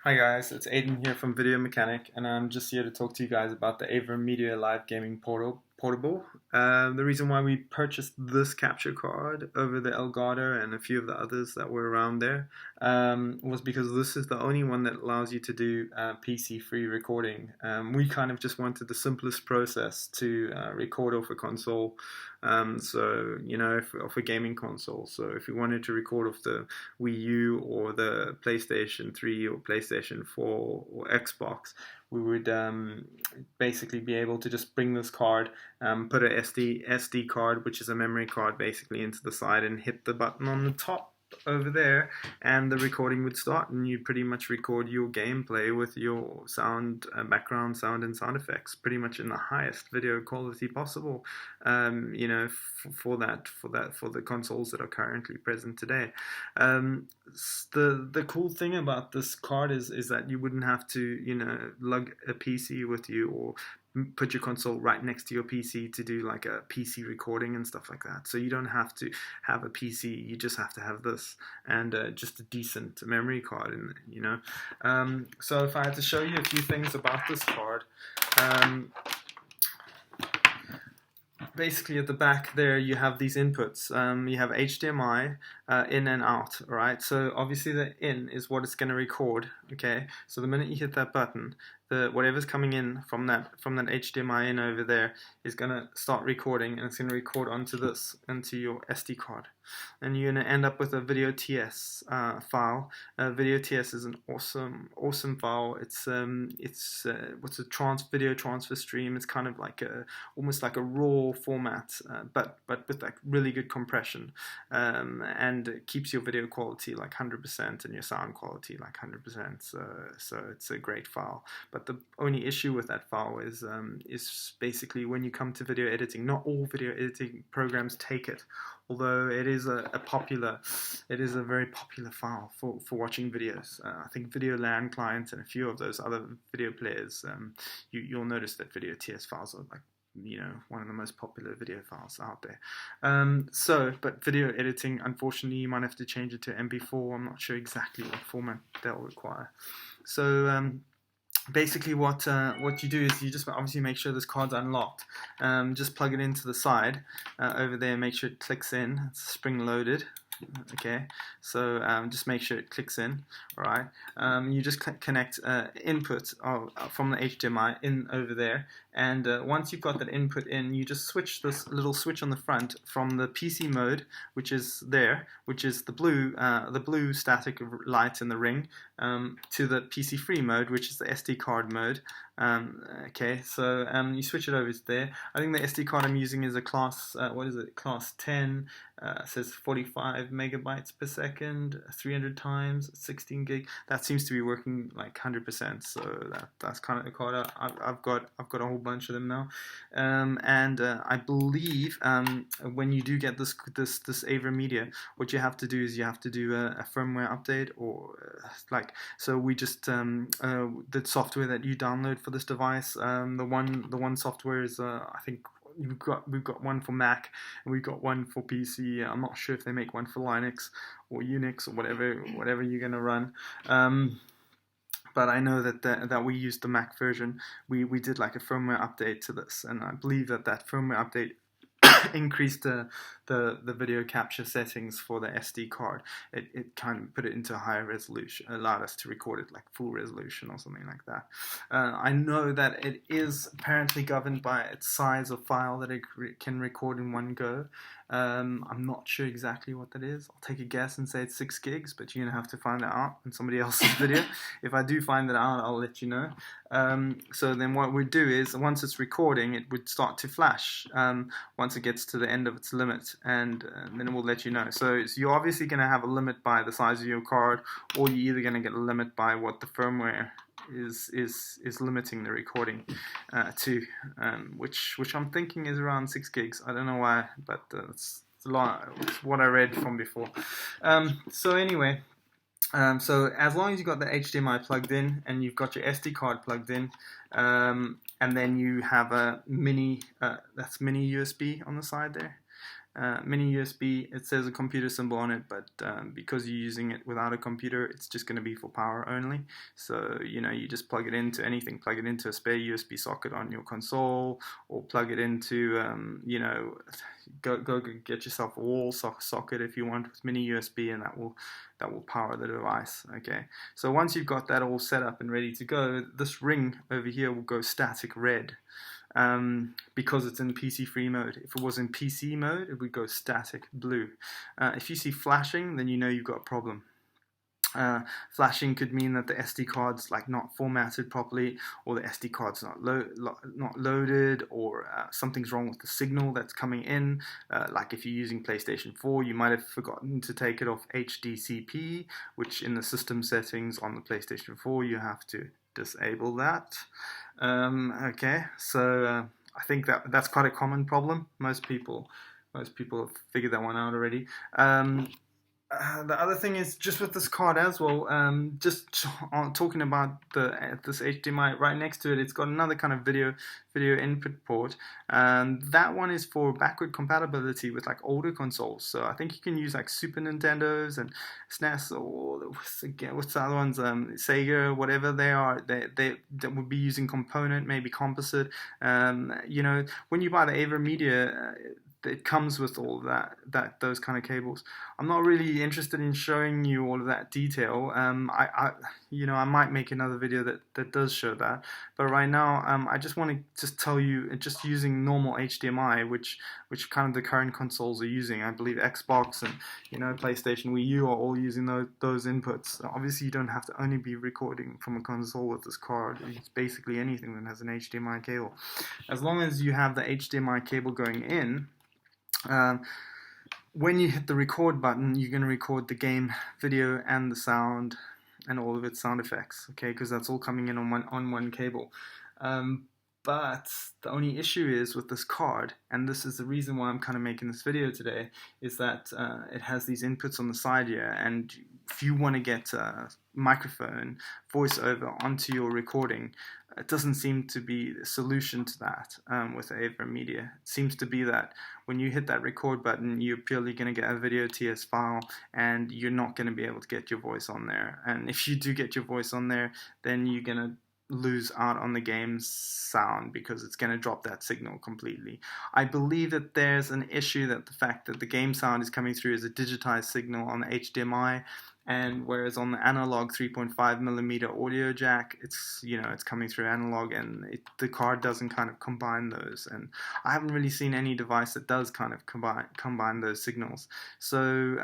Hi guys, it's Aiden here from Video Mechanic, and I'm just here to talk to you guys about the Avermedia Live Gaming Portable. The reason why we purchased this capture card over the Elgato and a few of the others that were around there was because this is the only one that allows you to do PC-free recording. We kind of just wanted the simplest process to record off a console. Off a gaming console. So if you wanted to record off the Wii U or the PlayStation 3 or PlayStation 4 or Xbox, we would basically be able to just bring this card, put a SD card, which is a memory card, basically into the side and hit the button on the top over there, and the recording would start, and you pretty much record your gameplay with your sound, background sound and sound effects, pretty much in the highest video quality possible. For the consoles that are currently present today. The cool thing about this card is that you wouldn't have to lug a PC with you or put your console right next to your PC to do like a PC recording and stuff like that. So you don't have to have a PC, you just have to have this and just a decent memory card. So if I had to show you a few things about this card, basically at the back there you have these inputs. You have HDMI in and out, right? So obviously the in is what it's going to record, okay? So the minute you hit that button, whatever's coming in from that HDMI in over there is going to start recording, and it's going to record onto your SD card, and you're going to end up with a video TS file. Video TS is an awesome file. It's what's a video transfer stream. It's kind of like almost like a raw format, but with like really good compression, and it keeps your video quality like 100% and your sound quality like 100%. So it's a great file. But the only issue with that file is basically when you come to video editing, not all video editing programs take it. Although it is a very popular file for watching videos. I think Video LAN clients and a few of those other video players, you'll notice that video TS files are like one of the most popular video files out there. But video editing, unfortunately, you might have to change it to MP4. I'm not sure exactly what format they'll require. So basically what you do is you just obviously make sure this card's unlocked. Just plug it into the side over there, make sure it clicks in. It's spring loaded. Okay, so just make sure it clicks in. Alright, you just connect input from the HDMI in over there, and once you've got that input in, you just switch this little switch on the front from the PC mode, which is the blue static light in the ring, to the PC free mode, which is the SD card mode. Okay, so you switch it over to there. I think the SD card I'm using is a class, class 10. It says 45 megabytes per second, 300 times, 16 gig. That seems to be working like 100%. So that's kind of the card. I've got a whole bunch of them now, and I believe when you do get this Avermedia, what you have to do is you have to do a firmware update, or so we just the software that you download for this device. The one software is I think we've got one for Mac and we've got one for PC. I'm not sure if they make one for Linux or Unix or whatever you're gonna run. But I know that we used the Mac version. We did like a firmware update to this, and I believe that firmware update increased the video capture settings for the SD card. It kind of put it into a higher resolution, allowed us to record it like full resolution or something like that. I know that it is apparently governed by its size of file that it can record in one go. I'm not sure exactly what that is. I'll take a guess and say it's 6 gigs, but you're gonna have to find that out in somebody else's video. If I do find that out, I'll let you know. So then what we do is, once it's recording, it would start to flash once it gets to the end of its limit, and then it will let you know. So you're obviously going to have a limit by the size of your card, or you're either going to get a limit by what the firmware is limiting the recording to, which I'm thinking is around 6 gigs. I don't know why, but it's a lot. It's what I read from before. So anyway. So as long as you've got the HDMI plugged in and you've got your SD card plugged in, and then you have a mini USB on the side there, Mini USB, it says a computer symbol on it, but because you're using it without a computer, it's just going to be for power only. So you just plug it into anything, plug it into a spare USB socket on your console, or plug it into go get yourself a wall socket if you want with mini USB, and that will power the device. Okay, so once you've got that all set up and ready to go, this ring over here will go static red. Because it's in PC free mode. If it was in PC mode, it would go static blue. If you see flashing, then you know you've got a problem. Flashing could mean that the SD card's not formatted properly, or the SD card's not loaded, or something's wrong with the signal that's coming in. Like if you're using PlayStation 4, you might have forgotten to take it off HDCP, which in the system settings on the PlayStation 4 you have to disable that. Okay, so I think that's quite a common problem. Most people have figured that one out already. The other thing is just with this card as well, just talking about this HDMI, right next to it, it's got another kind of video input port. That one is for backward compatibility with older consoles. So I think you can use Super Nintendos and SNES, or what's the other ones, Sega, whatever they are. They would be using component, maybe composite. When you buy the Avermedia, it comes with all of those kind of cables. I'm not really interested in showing you all of that detail. I might make another video that does show that, but right now I just want to tell you, just using normal HDMI, which kind of the current consoles are using. I believe Xbox and PlayStation, Wii U are all using those inputs. Obviously, you don't have to only be recording from a console with this card. It's basically anything that has an HDMI cable, as long as you have the HDMI cable going in. When you hit the record button, you're going to record the game video and the sound and all of its sound effects, okay, because that's all coming in on one cable. But the only issue is with this card, and this is the reason why I'm kind of making this video today, is that it has these inputs on the side here, and if you want to get a microphone voiceover onto your recording, it doesn't seem to be the solution to that with Avermedia. It seems to be that when you hit that record button, you're purely going to get a video TS file, and you're not going to be able to get your voice on there. And if you do get your voice on there, then you're going to lose out on the game's sound, because it's going to drop that signal completely. I believe that there's an issue that the fact that the game sound is coming through as a digitized signal on the HDMI, and whereas on the analog 3.5mm audio jack, it's coming through analog, and the card doesn't kind of combine those. And I haven't really seen any device that does kind of combine those signals. So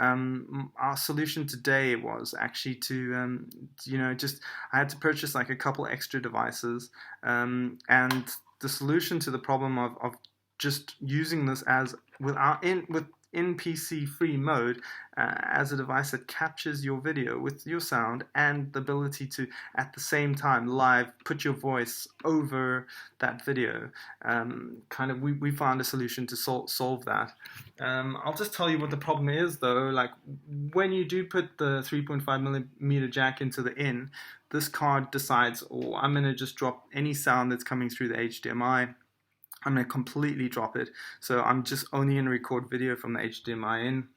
our solution today was actually to I had to purchase a couple extra devices, and the solution to the problem of just using this as in PC free mode as a device that captures your video with your sound, and the ability to at the same time live put your voice over that video. We found a solution to solve that. I'll just tell you what the problem is though. When you do put the 3.5mm jack into the in, this card decides, I'm going to just drop any sound that's coming through the HDMI. I'm going to completely drop it. So I'm just only going to record video from the HDMI in,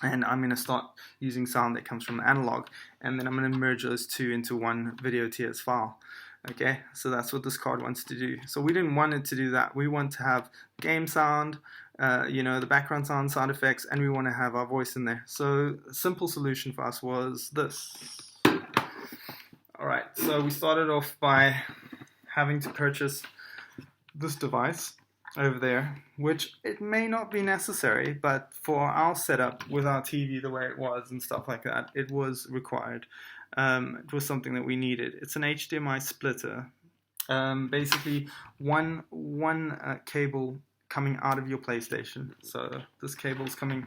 and I'm going to start using sound that comes from the analog, and then I'm going to merge those two into one video TS file. Okay, so that's what this card wants to do. So we didn't want it to do that. We want to have game sound, the background sound effects, and we want to have our voice in there. So a simple solution for us was this. Alright, so we started off by having to purchase this device over there, which it may not be necessary, but for our setup with our TV the way it was and stuff like that, it was required. It was something that we needed. It's an HDMI splitter. Basically, one cable coming out of your PlayStation. So this cable is coming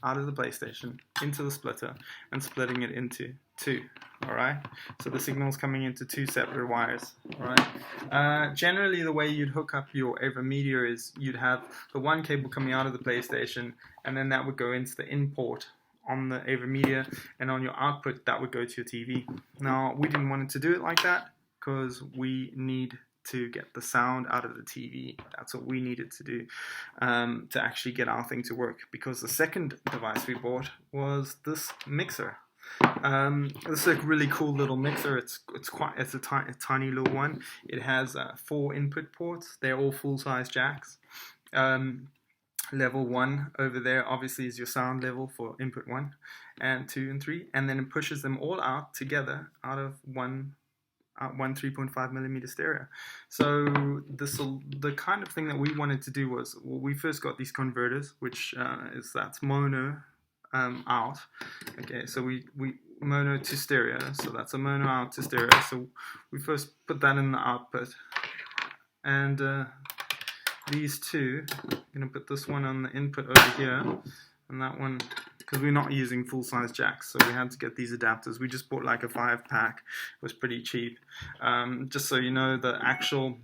out of the PlayStation into the splitter and splitting it into two. Alright, so the signal's coming into two separate wires. Alright, generally the way you'd hook up your Avermedia is you'd have the one cable coming out of the PlayStation, and then that would go into the in port on the Avermedia, and on your output that would go to your TV. Now we didn't want it to do it like that, because we need to get the sound out of the TV. That's what we needed to do to actually get our thing to work, because the second device we bought was this mixer. This is a really cool little mixer. It's a tiny little one. It has 4 input ports. They're all full-size jacks. Level 1 over there obviously is your sound level for input 1 and 2 and 3, and then it pushes them all out together out of one 3.5mm stereo. So the kind of thing that we wanted to do was, well, we first got these converters, which that's mono out. Okay, so we mono to stereo, so that's a mono out to stereo. So we first put that in the output, and these two, I'm going to put this one on the input over here, and that one, because we're not using full-size jacks, so we had to get these adapters. We just bought like a 5-pack. It was pretty cheap. Just so you know, the actual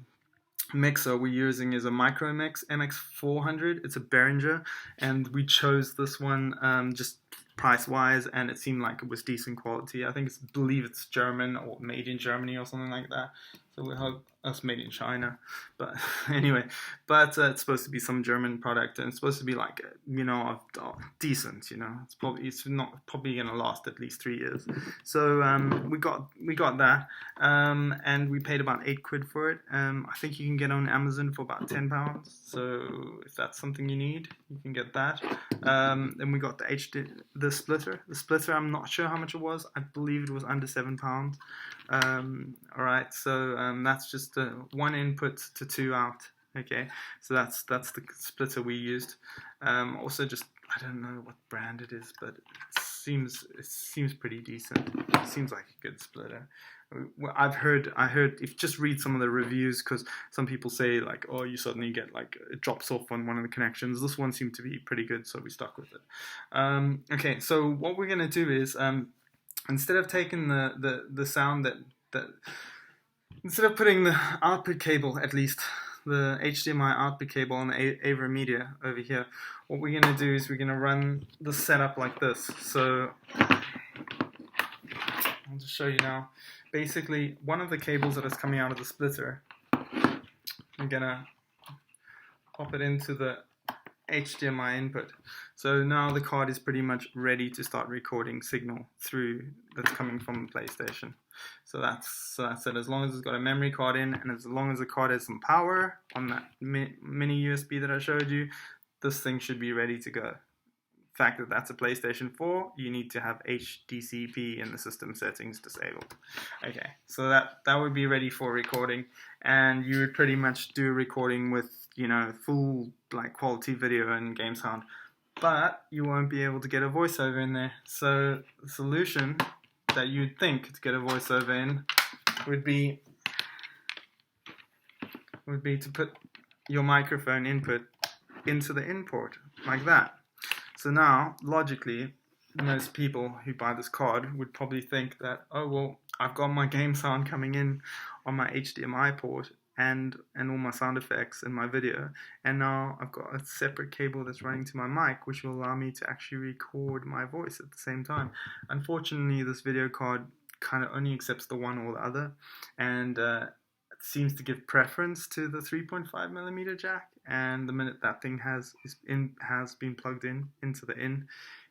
mixer we're using is a Micromix MX400. It's a Behringer, and we chose this one just price-wise, and it seemed like it was decent quality. I believe it's German or made in Germany or something like that. So we hope that's made in China. But anyway, it's supposed to be some German product, and it's supposed to be like, decent. It's not probably gonna last at least 3 years. So we got that, and we paid about £8 for it. I think you can get on Amazon for about £10. So if that's something you need, you can get that. Then we got the splitter. The splitter, I'm not sure how much it was. I believe it was under £7. Alright, so that's just 1 input to 2 out. Okay, so that's the splitter we used. Also, just, I don't know what brand it is, but it seems pretty decent. It seems like a good splitter. I heard if you just read some of the reviews, because some people say like, oh, you suddenly get like it drops off on one of the connections. This one seemed to be pretty good, so we stuck with it. Okay, so what we're gonna do is instead of taking the sound that instead of putting the output cable, at least the HDMI output cable on the Avermedia over here, what we're going to do is we're going to run the setup like this. So I'll just show you now. Basically, one of the cables that is coming out of the splitter, I'm going to pop it into the HDMI input. So now the card is pretty much ready to start recording signal that's coming from the PlayStation. So that's it. As long as it's got a memory card in, and as long as the card has some power on that mini USB that I showed you, this thing should be ready to go. The fact that that's a PlayStation 4, you need to have HDCP in the system settings disabled. Okay, so that would be ready for recording, and you would pretty much do recording with full like quality video and game sound, but you won't be able to get a voiceover in there. So the solution that you'd think to get a voiceover in would be to put your microphone input into the in port like that. So now, logically, most people who buy this card would probably think that, oh well, I've got my game sound coming in on my HDMI port and all my sound effects and my video, and now I've got a separate cable that's running to my mic, which will allow me to actually record my voice at the same time. Unfortunately, this video card kind of only accepts the one or the other, and it seems to give preference to the 3.5mm jack, and the minute that thing has been plugged into the in,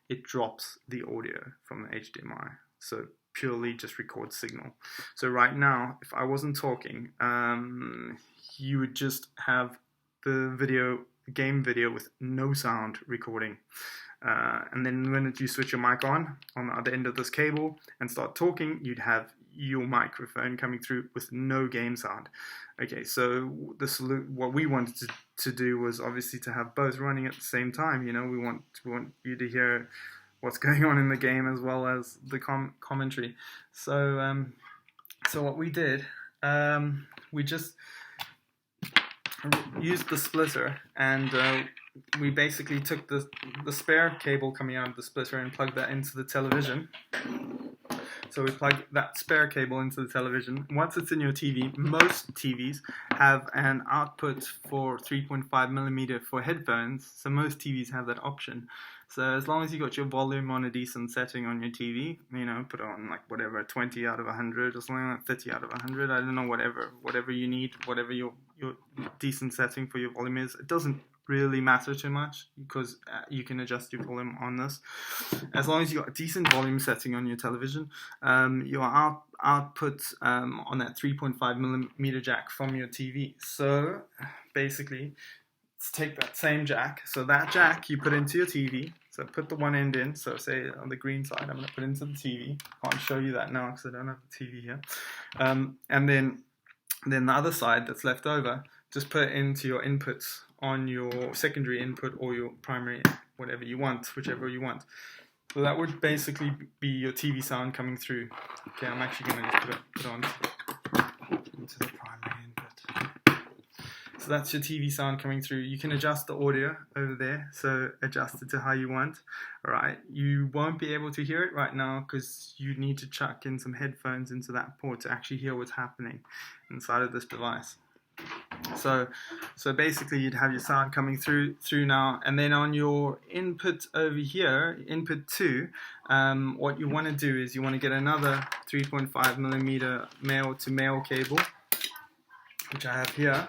it drops the audio from the HDMI. So purely just record signal. So right now, if I wasn't talking, you would just have the game video with no sound recording. And then when you switch your mic on the other end of this cable and start talking, you'd have your microphone coming through with no game sound. Okay, so what we wanted to do was obviously to have both running at the same time. We want you to hear what's going on in the game as well as the commentary. So what we did, we just used the splitter, and we basically took the spare cable coming out of the splitter and plugged that into the television. So we plug that spare cable into the television. Once it's in your TV, most TVs have an output for 3.5mm for headphones, so most TVs have that option. So as long as you got your volume on a decent setting on your TV, you know, put on like whatever 20 out of 100 or something like 30 out of 100. I don't know, whatever you need, whatever your decent setting for your volume is. It doesn't really matter too much because you can adjust your volume on this. As long as you got a decent volume setting on your television, your output on that 3.5mm jack from your TV. So basically, let's take that same jack. So that jack you put into your TV. So put the one end in. So say on the green side, I'm going to put into the TV. Can't show you that now because I don't have the TV here. And then the other side that's left over, just put it into your inputs on your secondary input or your primary, whatever you want, whichever you want. So that would basically be your TV sound coming through. Okay, I'm actually going to just put it on into the primary input. So that's your TV sound coming through. You can adjust the audio over there, so adjust it to how you want. Alright, you won't be able to hear it right now because you need to chuck in some headphones into that port to actually hear what's happening inside of this device. So basically you'd have your sound coming through now, and then on your input over here, input 2, what you want to do is you want to get another 3.5mm male to male cable, which I have here.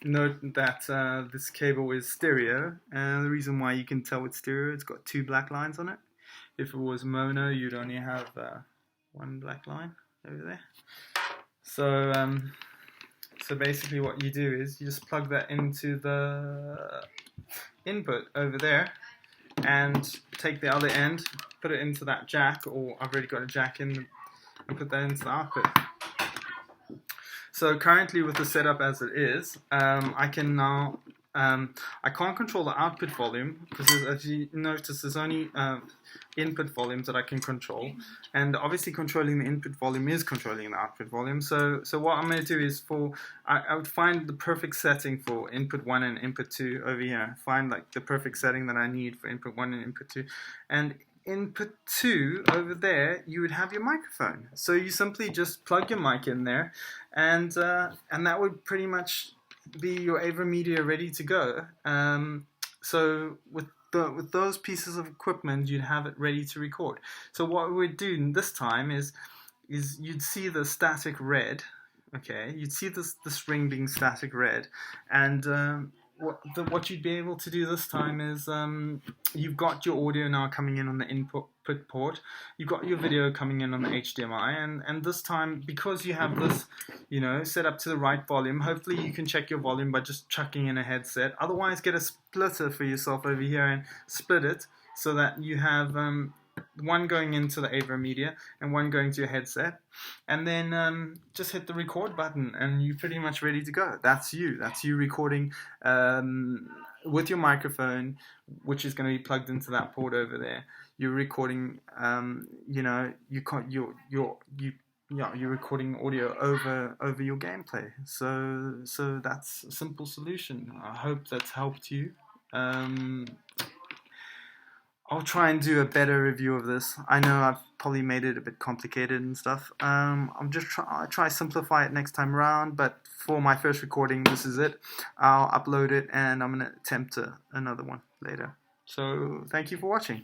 Note that this cable is stereo, and the reason why you can tell it's stereo, it's got 2 black lines on it. If it was mono, you'd only have 1 black line over there. So basically what you do is you just plug that into the input over there and take the other end, put it into that jack, or I've already got a jack in, and put that into the output. So currently with the setup as it is, I can now, I can't control the output volume because as you notice there's only input volumes that I can control, and obviously controlling the input volume is controlling the output volume. So what I'm going to do is I would find the perfect setting for input 1 and input 2 over here. Find like the perfect setting that I need for input 1 and input 2. And input 2 over there, you would have your microphone. So you simply just plug your mic in there, and that would pretty much be your Avermedia ready to go. So with those pieces of equipment, you'd have it ready to record. So what we'd do this time is you'd see the static red. Okay, you'd see this ring being static red, and what you'd be able to do this time is you've got your audio now coming in on the input port, you've got your video coming in on the HDMI, and this time, because you have this, you know, set up to the right volume, hopefully you can check your volume by just chucking in a headset. Otherwise, get a splitter for yourself over here and split it so that you have one going into the Avermedia and one going to your headset, and then just hit the record button and you're pretty much ready to go. That's you recording with your microphone, which is going to be plugged into that port over there. You're recording, you know, you're recording audio over your gameplay. So that's a simple solution. I hope that's helped you. I'll try and do a better review of this. I know I've probably made it a bit complicated and stuff. I'll try simplify it next time around, but for my first recording, this is it. I'll upload it and I'm going to attempt another one later. So thank you for watching.